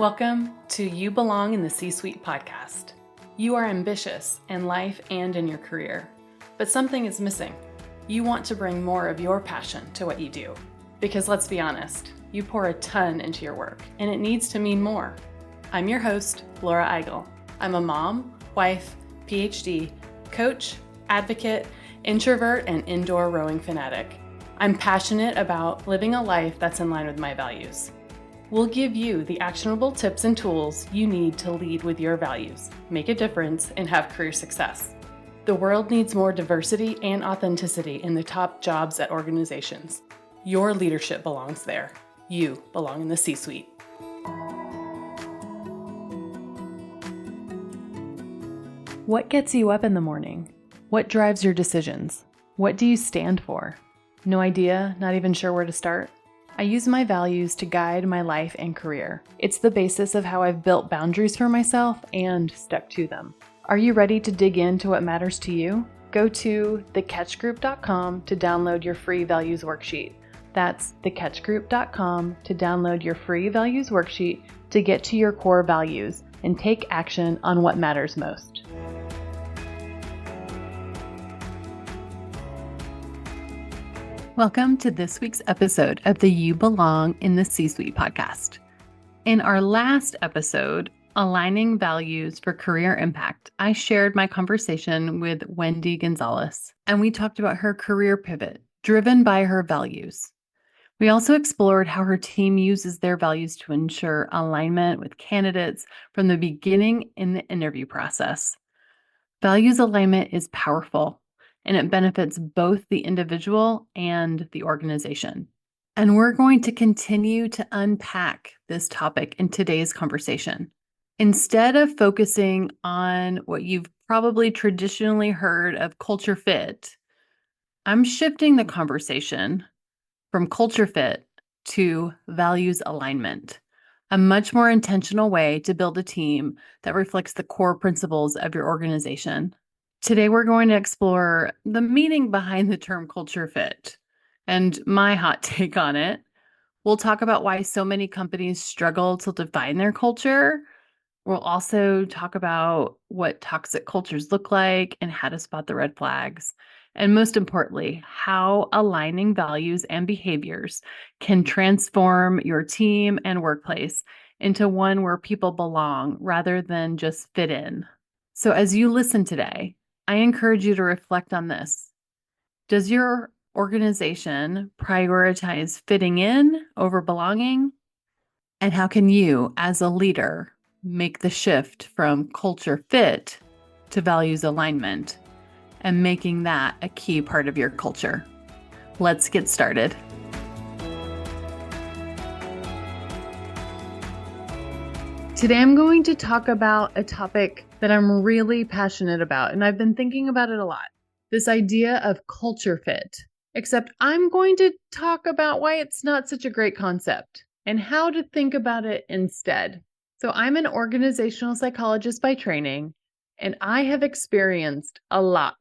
Welcome to You Belong in the C-Suite podcast. You are ambitious in life and in your career, but something is missing. You want to bring more of your passion to what you do. Because let's be honest, you pour a ton into your work, and it needs to mean more. I'm your host, Laura Eigel. I'm a mom, wife, PhD, coach, advocate, introvert, and indoor rowing fanatic. I'm passionate about living a life that's in line with my values. We'll give you the actionable tips and tools you need to lead with your values, make a difference, and have career success. The world needs more diversity and authenticity in the top jobs at organizations. Your leadership belongs there. You belong in the C-Suite. What gets you up in the morning? What drives your decisions? What do you stand for? No idea, not even sure where to start? I use my values to guide my life and career. It's the basis of how I've built boundaries for myself and stuck to them. Are you ready to dig into what matters to you? Go to thecatchgroup.com to download your free values worksheet. That's thecatchgroup.com to download your free values worksheet to get to your core values and take action on what matters most. Welcome to this week's episode of the You Belong in the C-Suite podcast. In our last episode, Aligning Values for Career Impact, I shared my conversation with Wendy Gonzalez, and we talked about her career pivot driven by her values. We also explored how her team uses their values to ensure alignment with candidates from the beginning in the interview process. Values alignment is powerful, and it benefits both the individual and the organization. And we're going to continue to unpack this topic in today's conversation. Instead of focusing on what you've probably traditionally heard of culture fit, I'm shifting the conversation from culture fit to values alignment, a much more intentional way to build a team that reflects the core principles of your organization. Today, we're going to explore the meaning behind the term culture fit and my hot take on it. We'll talk about why so many companies struggle to define their culture. We'll also talk about what toxic cultures look like and how to spot the red flags. And most importantly, how aligning values and behaviors can transform your team and workplace into one where people belong rather than just fit in. So as you listen today, I encourage you to reflect on this. Does your organization prioritize fitting in over belonging? And how can you, as a leader, make the shift from culture fit to values alignment and making that a key part of your culture? Let's get started. Today, I'm going to talk about a topic that I'm really passionate about, and I've been thinking about it a lot. This idea of culture fit, except I'm going to talk about why it's not such a great concept and how to think about it instead. So I'm an organizational psychologist by training, and I have experienced a lot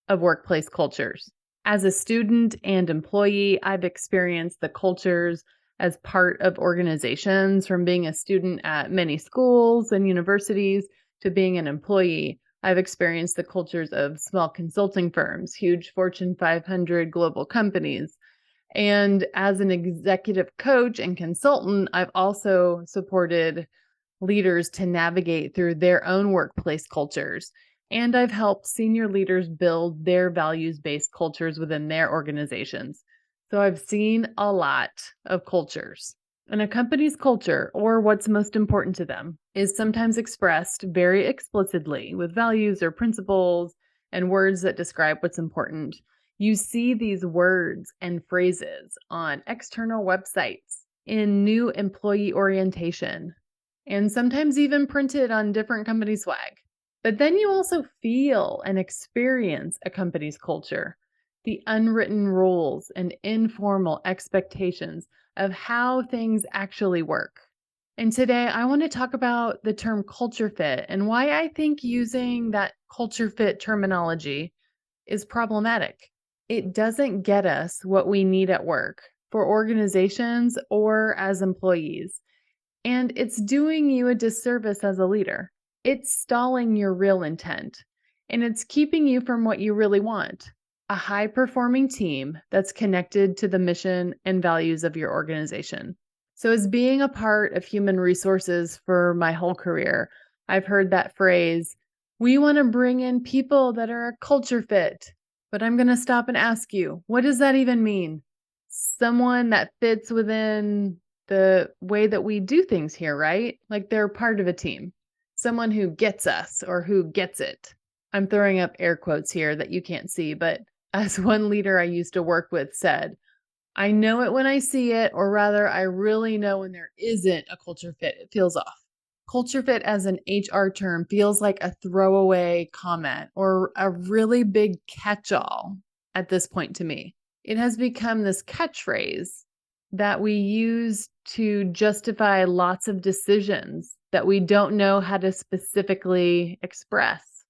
of workplace cultures. As a student and employee, I've experienced the cultures as part of organizations, from being a student at many schools and universities to being an employee. I've experienced the cultures of small consulting firms, huge Fortune 500 global companies. And as an executive coach and consultant, I've also supported leaders to navigate through their own workplace cultures. And I've helped senior leaders build their values-based cultures within their organizations. So I've seen a lot of cultures. And a company's culture, or what's most important to them, is sometimes expressed very explicitly with values or principles and words that describe what's important. You see these words and phrases on external websites, in new employee orientation, and sometimes even printed on different company swag. But then you also feel and experience a company's culture, the unwritten rules and informal expectations of how things actually work. And today I want to talk about the term culture fit and why I think using that culture fit terminology is problematic. It doesn't get us what we need at work, for organizations or as employees. And it's doing you a disservice as a leader. It's stalling your real intent, and it's keeping you from what you really want, a high-performing team that's connected to the mission and values of your organization. So as being a part of human resources for my whole career, I've heard that phrase, "We want to bring in people that are a culture fit." But I'm going to stop and ask you, what does that even mean? Someone that fits within the way that we do things here, right? Like they're part of a team. Someone who gets us or who gets it. I'm throwing up air quotes here that you can't see, but as one leader I used to work with said, I know it when I see it, or rather, I really know when there isn't a culture fit. It feels off. Culture fit as an HR term feels like a throwaway comment or a really big catch all at this point to me. It has become this catchphrase that we use to justify lots of decisions that we don't know how to specifically express.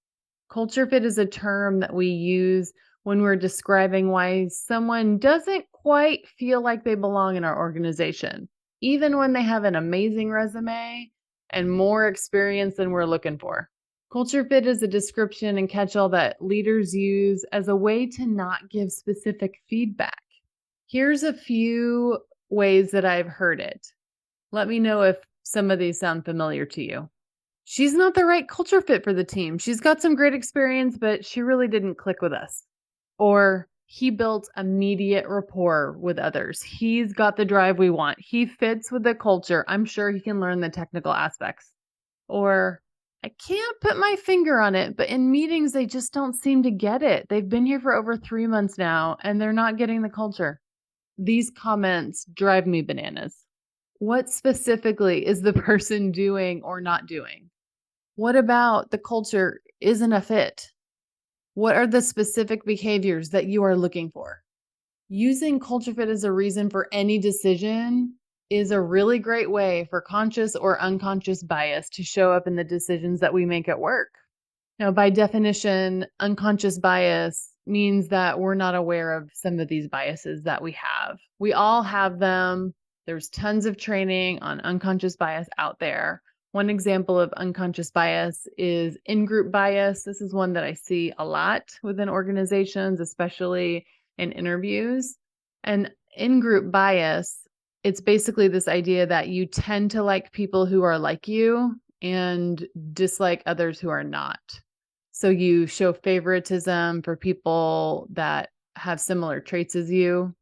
Culture fit is a term that we use when we're describing why someone doesn't quite feel like they belong in our organization, even when they have an amazing resume and more experience than we're looking for. Culture fit is a description and catch-all that leaders use as a way to not give specific feedback. Here's a few ways that I've heard it. Let me know if some of these sound familiar to you. She's not the right culture fit for the team. She's got some great experience, but she really didn't click with us. Or he built immediate rapport with others. He's got the drive we want. He fits with the culture. I'm sure he can learn the technical aspects. Or I can't put my finger on it, but in meetings, they just don't seem to get it. They've been here for over 3 months now, and they're not getting the culture. These comments drive me bananas. What specifically is the person doing or not doing? What about the culture isn't a fit? What are the specific behaviors that you are looking for? Using culture fit as a reason for any decision is a really great way for conscious or unconscious bias to show up in the decisions that we make at work. Now, by definition, unconscious bias means that we're not aware of some of these biases that we have. We all have them. There's tons of training on unconscious bias out there. One example of unconscious bias is in-group bias. This is one that I see a lot within organizations, especially in interviews. And in-group bias, it's basically this idea that you tend to like people who are like you and dislike others who are not. So you show favoritism for people that have similar traits as you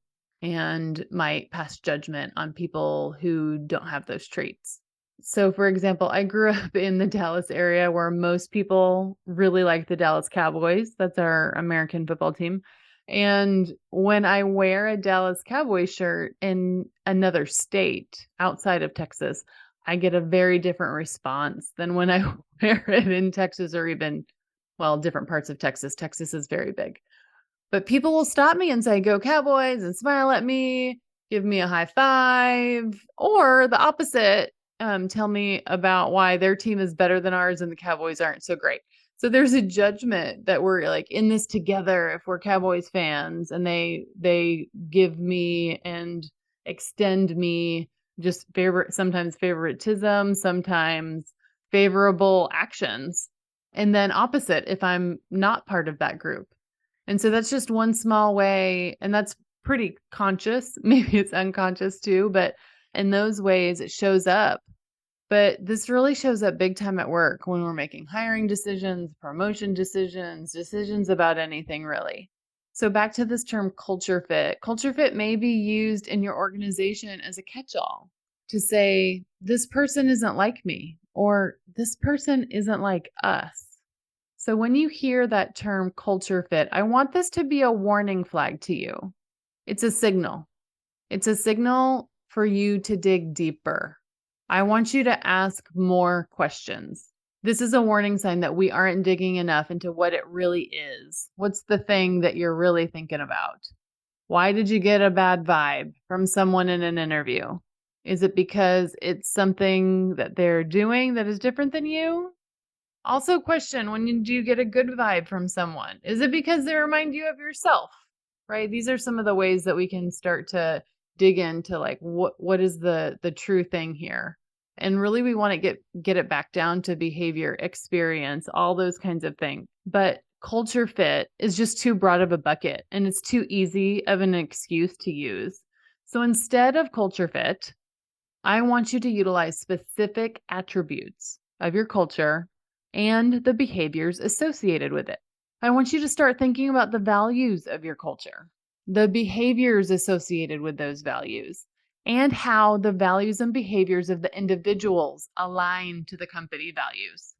and might pass judgment on people who don't have those traits. So, for example, I grew up in the Dallas area where most people really like the Dallas Cowboys. That's our American football team. And when I wear a Dallas Cowboys shirt in another state outside of Texas, I get a very different response than when I wear it in Texas or even, well, different parts of Texas. Texas is very big. But people will stop me and say, "Go Cowboys," and smile at me, give me a high five, or the opposite, tell me about why their team is better than ours and the Cowboys aren't so great. So there's a judgment that we're like in this together if we're Cowboys fans, and they give me and extend me just sometimes favoritism, sometimes favorable actions, and then opposite if I'm not part of that group. And so that's just one small way, and that's pretty conscious. Maybe it's unconscious too, but in those ways it shows up. But this really shows up big time at work when we're making hiring decisions, promotion decisions, decisions about anything really. So back to this term culture fit. Culture fit may be used in your organization as a catch-all to say, this person isn't like me, or this person isn't like us. So when you hear that term culture fit, I want this to be a warning flag to you. It's a signal. It's a signal for you to dig deeper. I want you to ask more questions. This is a warning sign that we aren't digging enough into what it really is. What's the thing that you're really thinking about? Why did you get a bad vibe from someone in an interview? Is it because it's something that they're doing that is different than you? Also question, when do you get a good vibe from someone? Is it because they remind you of yourself, right? These are some of the ways that we can start to dig into like what is the true thing here. And really, we want to get it back down to behavior, experience, all those kinds of things. But culture fit is just too broad of a bucket, and it's too easy of an excuse to use. So instead of culture fit, I want you to utilize specific attributes of your culture and the behaviors associated with it. I want you to start thinking about the values of your culture, the behaviors associated with those values, and how the values and behaviors of the individuals align to the company values.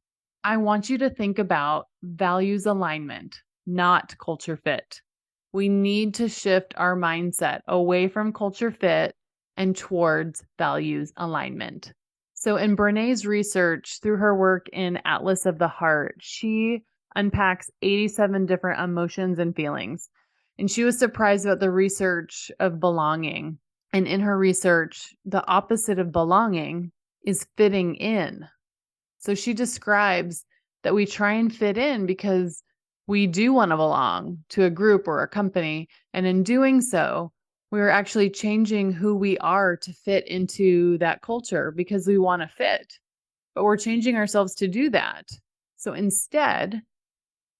I want you to think about values alignment, not culture fit. We need to shift our mindset away from culture fit and towards values alignment. So, in Brené's research, through her work in Atlas of the Heart, she unpacks 87 different emotions and feelings. And she was surprised about the research of belonging. And in her research, the opposite of belonging is fitting in. So she describes that we try and fit in because we do want to belong to a group or a company. And in doing so, we're actually changing who we are to fit into that culture because we want to fit. But we're changing ourselves to do that. So instead,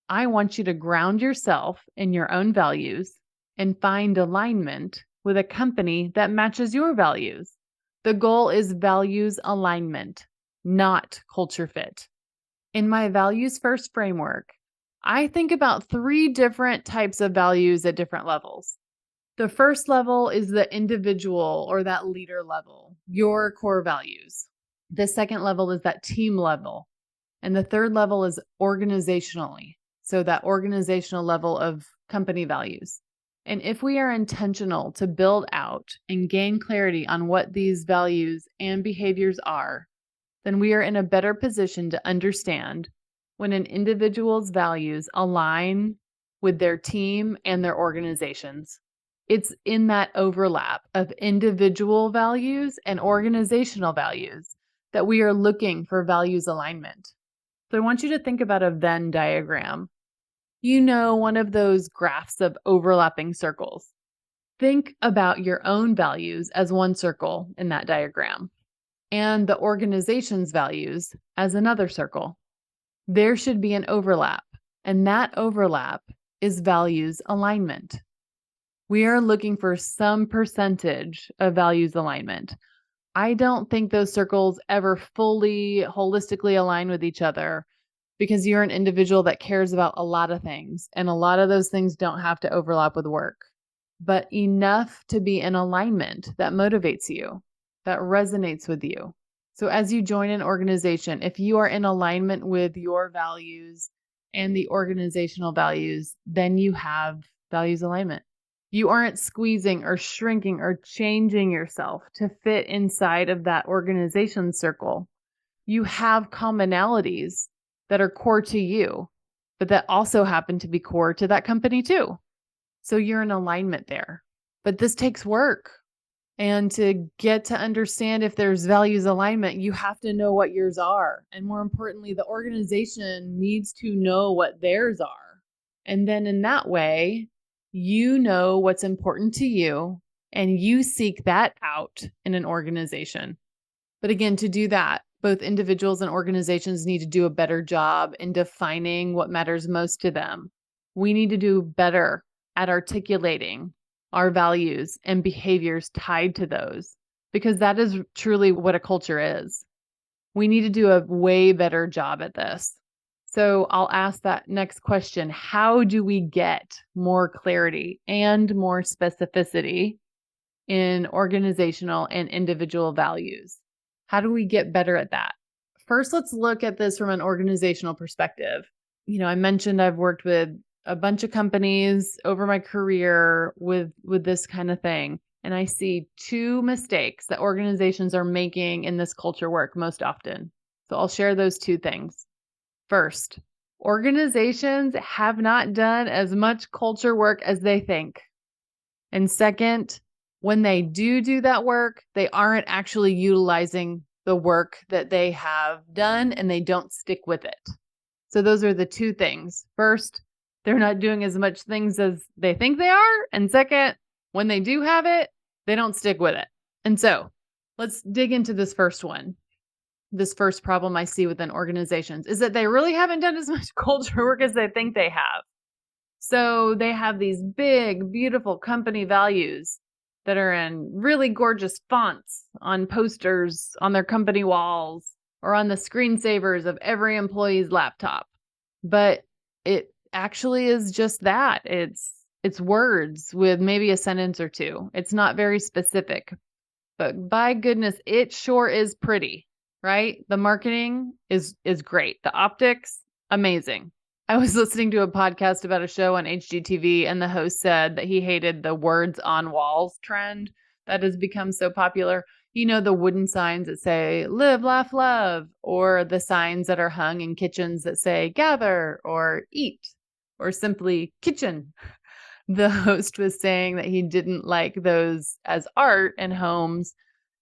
I want you to ground yourself in your own values and find alignment with a company that matches your values. The goal is values alignment, not culture fit. In my values first framework, I think about 3 different types of values at different levels. The first level is the individual or that leader level, your core values. The second level is that team level. And the third level is organizationally. So that organizational level of company values. And if we are intentional to build out and gain clarity on what these values and behaviors are, then we are in a better position to understand when an individual's values align with their team and their organizations. It's in that overlap of individual values and organizational values that we are looking for values alignment. So I want you to think about a Venn diagram. You know, one of those graphs of overlapping circles. Think about your own values as one circle in that diagram and the organization's values as another circle. There should be an overlap, and that overlap is values alignment. We are looking for some percentage of values alignment. I don't think those circles ever fully, holistically align with each other because you're an individual that cares about a lot of things, and a lot of those things don't have to overlap with work, but enough to be in alignment that motivates you, that resonates with you. So as you join an organization, if you are in alignment with your values and the organizational values, then you have values alignment. You aren't squeezing or shrinking or changing yourself to fit inside of that organization circle. You have commonalities that are core to you, but that also happen to be core to that company too. So you're in alignment there. But this takes work. And to get to understand if there's values alignment, you have to know what yours are. And more importantly, the organization needs to know what theirs are. And then in that way, you know what's important to you and you seek that out in an organization. But again, to do that, both individuals and organizations need to do a better job in defining what matters most to them. We need to do better at articulating our values and behaviors tied to those, because that is truly what a culture is. We need to do a way better job at this. So I'll ask that next question. How do we get more clarity and more specificity in organizational and individual values? How do we get better at that? First, let's look at this from an organizational perspective. You know, I mentioned I've worked with a bunch of companies over my career with this kind of thing. And I see 2 mistakes that organizations are making in this culture work most often. So I'll share those 2 things. First, organizations have not done as much culture work as they think. And second, when they do that work, they aren't actually utilizing the work that they have done and they don't stick with it. So those are the 2 things. First, they're not doing as much things as they think they are. And second, when they do have it, they don't stick with it. And so let's dig into this first one. this first problem I see within organizations is that they really haven't done as much culture work as they think they have. So they have these big, beautiful company values that are in really gorgeous fonts on posters on their company walls or on the screensavers of every employee's laptop. But it actually is just that. It's words with maybe a sentence or two. It's not very specific. But by goodness, it sure is pretty, right? The marketing is great. The optics, amazing. I was listening to a podcast about a show on HGTV, and the host said that he hated the words on walls trend that has become so popular. You know, the wooden signs that say live, laugh, love, or the signs that are hung in kitchens that say gather or eat or simply kitchen. The host was saying that he didn't like those as art in homes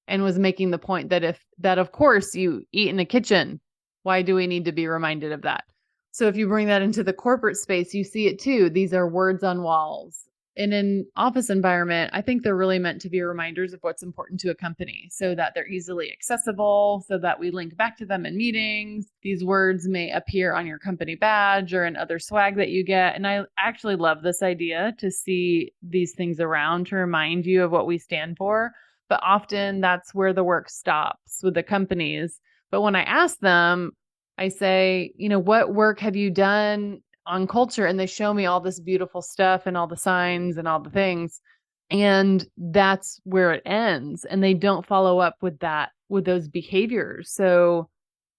and was making the point that of course you eat in a kitchen. Why do we need to be reminded of that? So if you bring that into the corporate space, you see it too. These are words on walls. In an office environment, I think they're really meant to be reminders of what's important to a company so that they're easily accessible, so that we link back to them in meetings. These words may appear on your company badge or in other swag that you get. And I actually love this idea to see these things around to remind you of what we stand for. But often that's where the work stops with the companies. But when I ask them, I say, what work have you done on culture? And they show me all this beautiful stuff and all the signs and all the things. And that's where it ends. And they don't follow up with those behaviors. So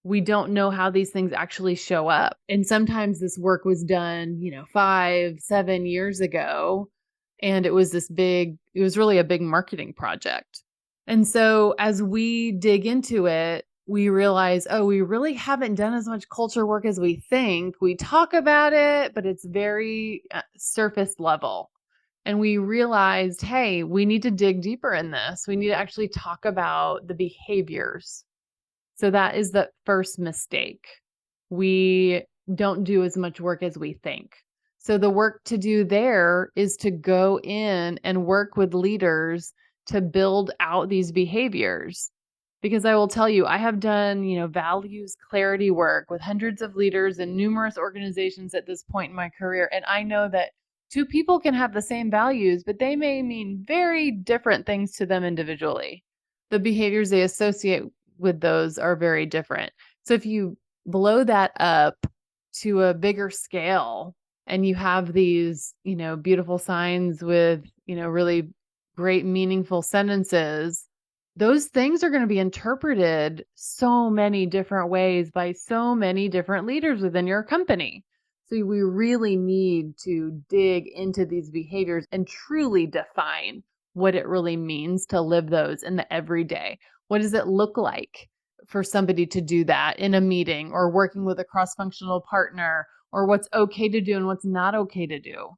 we don't know how these things actually show up. And sometimes this work was done, 5, 7 years ago. And it was really a big marketing project. And so as we dig into it, we realize, we really haven't done as much culture work as we think. We talk about it, but it's very surface level. And we realized, hey, we need to dig deeper in this. We need to actually talk about the behaviors. So that is the first mistake. We don't do as much work as we think. So the work to do there is to go in and work with leaders to build out these behaviors. Because I will tell you, I have done, values clarity work with hundreds of leaders in numerous organizations at this point in my career. And I know that two people can have the same values, but they may mean very different things to them individually. The behaviors they associate with those are very different. So if you blow that up to a bigger scale and you have these, beautiful signs with, really great meaningful sentences, those things are going to be interpreted so many different ways by so many different leaders within your company. So we really need to dig into these behaviors and truly define what it really means to live those in the everyday. What does it look like for somebody to do that in a meeting or working with a cross-functional partner, or what's okay to do and what's not okay to do?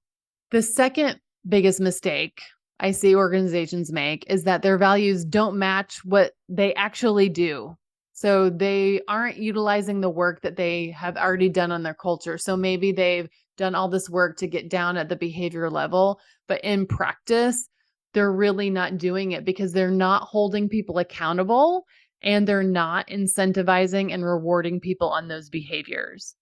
The second biggest mistake I see organizations make is that their values don't match what they actually do. So they aren't utilizing the work that they have already done on their culture. So maybe they've done all this work to get down at the behavior level, but in practice, they're really not doing it because they're not holding people accountable and they're not incentivizing and rewarding people on those behaviors.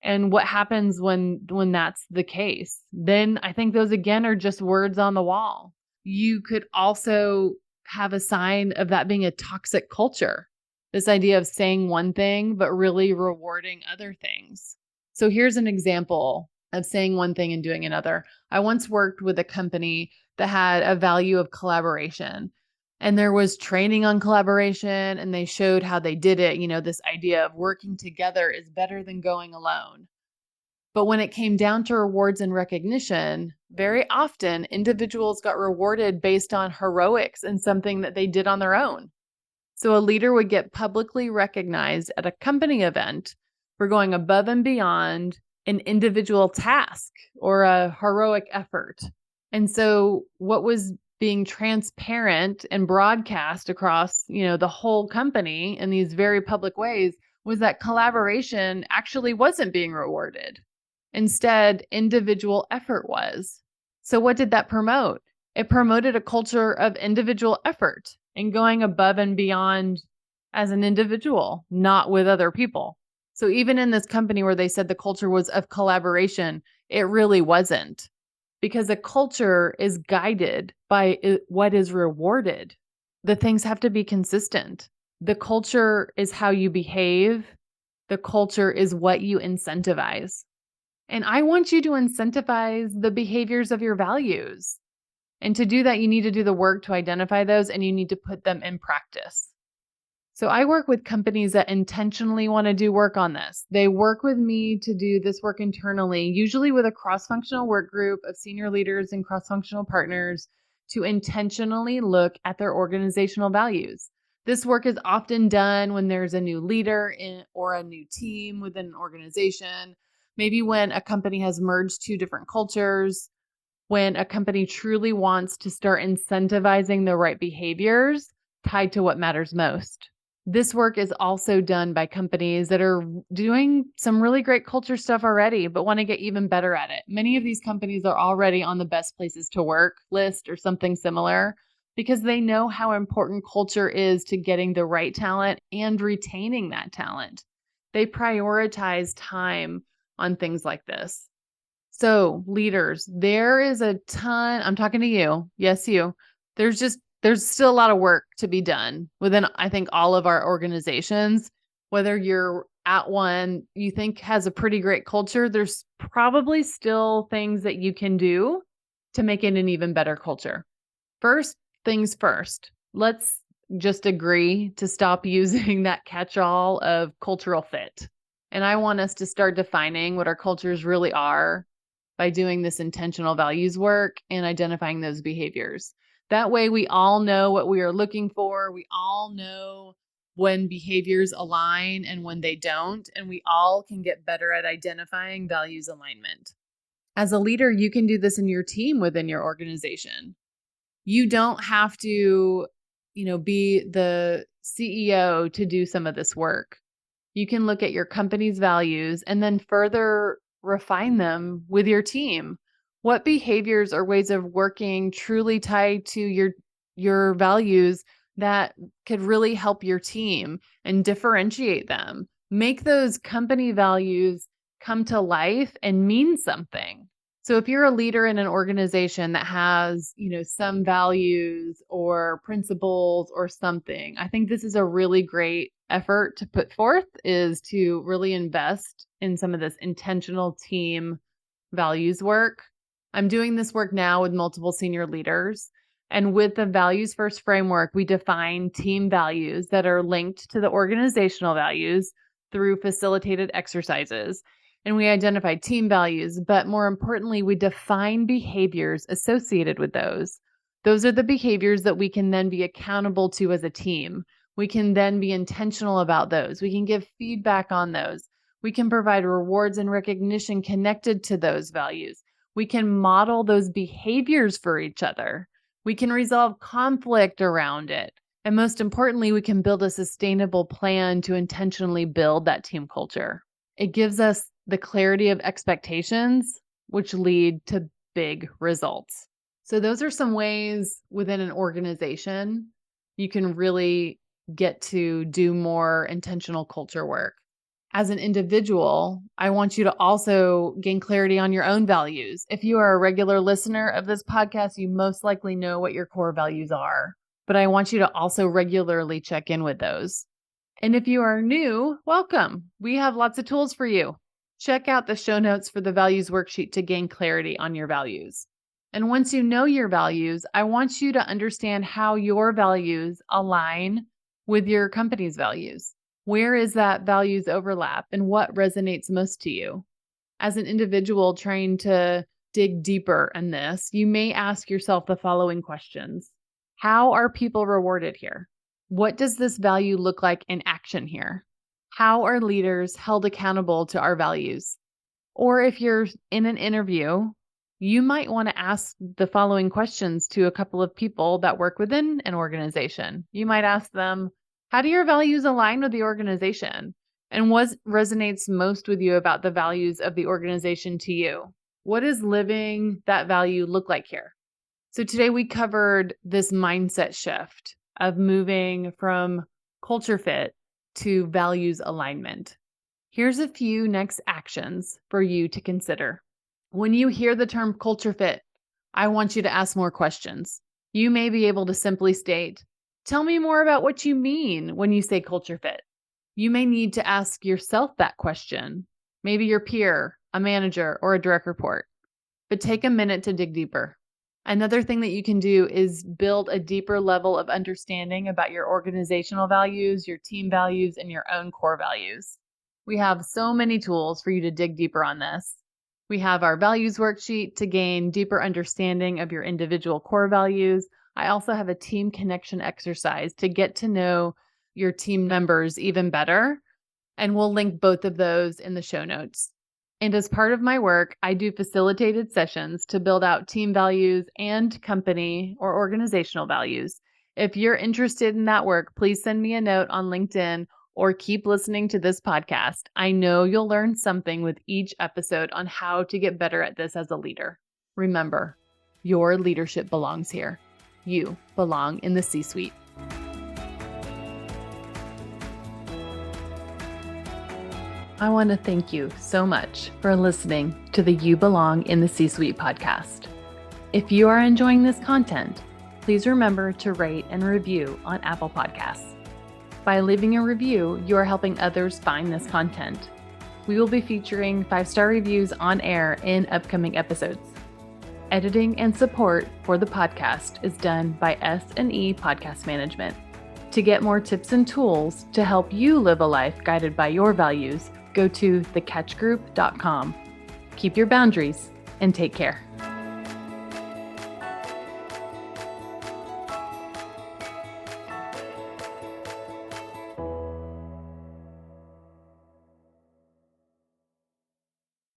And what happens when that's the case? Then I think those again are just words on the wall. You could also have a sign of that being a toxic culture. This idea of saying one thing, but really rewarding other things. So here's an example of saying one thing and doing another. I once worked with a company that had a value of collaboration. And there was training on collaboration, and they showed how they did it. This idea of working together is better than going alone. But when it came down to rewards and recognition, very often individuals got rewarded based on heroics and something that they did on their own. So a leader would get publicly recognized at a company event for going above and beyond an individual task or a heroic effort. And so what was being transparent and broadcast across, the whole company in these very public ways was that collaboration actually wasn't being rewarded. Instead, individual effort was. So what did that promote? It promoted a culture of individual effort and going above and beyond as an individual, not with other people. So even in this company where they said the culture was of collaboration, it really wasn't, because a culture is guided by what is rewarded. The things have to be consistent. The culture is how you behave. The culture is what you incentivize. And I want you to incentivize the behaviors of your values. And to do that, you need to do the work to identify those, and you need to put them in practice. So I work with companies that intentionally want to do work on this. They work with me to do this work internally, usually with a cross-functional work group of senior leaders and cross-functional partners, to intentionally look at their organizational values. This work is often done when there's a new leader or a new team within an organization, maybe when a company has merged two different cultures, when a company truly wants to start incentivizing the right behaviors tied to what matters most. This work is also done by companies that are doing some really great culture stuff already, but want to get even better at it. Many of these companies are already on the best places to work list or something similar, because they know how important culture is to getting the right talent and retaining that talent. They prioritize time on things like this. So, leaders, there is a ton, I'm talking to you. Yes, you. There's still a lot of work to be done within, I think, all of our organizations. Whether you're at one you think has a pretty great culture, there's probably still things that you can do to make it an even better culture. First things first, let's just agree to stop using that catch-all of cultural fit. And I want us to start defining what our cultures really are by doing this intentional values work and identifying those behaviors. That way, we all know what we are looking for. We all know when behaviors align and when they don't, and we all can get better at identifying values alignment. As a leader, you can do this in your team within your organization. You don't have to, be the CEO to do some of this work. You can look at your company's values and then further refine them with your team. What behaviors or ways of working truly tied to your values that could really help your team and differentiate them? Make those company values come to life and mean something. So if you're a leader in an organization that has, some values or principles or something, I think this is a really great effort to put forth, is to really invest in some of this intentional team values work. I'm doing this work now with multiple senior leaders. And with the values first framework, we define team values that are linked to the organizational values through facilitated exercises. And we identify team values, but more importantly, we define behaviors associated with those. Those are the behaviors that we can then be accountable to as a team. We can then be intentional about those. We can give feedback on those. We can provide rewards and recognition connected to those values. We can model those behaviors for each other. We can resolve conflict around it. And most importantly, we can build a sustainable plan to intentionally build that team culture. It gives us the clarity of expectations, which lead to big results. So those are some ways within an organization you can really get to do more intentional culture work. As an individual, I want you to also gain clarity on your own values. If you are a regular listener of this podcast, you most likely know what your core values are, but I want you to also regularly check in with those. And if you are new, welcome. We have lots of tools for you. Check out the show notes for the values worksheet to gain clarity on your values. And once you know your values, I want you to understand how your values align with your company's values. Where is that values overlap and what resonates most to you? As an individual trying to dig deeper in this, you may ask yourself the following questions. How are people rewarded here? What does this value look like in action here? How are leaders held accountable to our values? Or if you're in an interview, you might want to ask the following questions to a couple of people that work within an organization. You might ask them, how do your values align with the organization? And what resonates most with you about the values of the organization to you? What does living that value look like here? So today we covered this mindset shift of moving from culture fit to values alignment. Here's a few next actions for you to consider. When you hear the term culture fit, I want you to ask more questions. You may be able to simply state, "Tell me more about what you mean when you say culture fit." You may need to ask yourself that question, maybe your peer, a manager, or a direct report, but take a minute to dig deeper. Another thing that you can do is build a deeper level of understanding about your organizational values, your team values, and your own core values. We have so many tools for you to dig deeper on this. We have our values worksheet to gain deeper understanding of your individual core values. I also have a team connection exercise to get to know your team members even better, and we'll link both of those in the show notes. And as part of my work, I do facilitated sessions to build out team values and company or organizational values. If you're interested in that work, please send me a note on LinkedIn or keep listening to this podcast. I know you'll learn something with each episode on how to get better at this as a leader. Remember, your leadership belongs here. You belong in the C-suite. I want to thank you so much for listening to the You Belong in the C-Suite podcast. If you are enjoying this content, please remember to rate and review on Apple Podcasts. By leaving a review, you are helping others find this content. We will be featuring 5-star reviews on air in upcoming episodes. Editing and support for the podcast is done by S&E Podcast Management. To get more tips and tools to help you live a life guided by your values, go to thecatchgroup.com. Keep your boundaries and take care.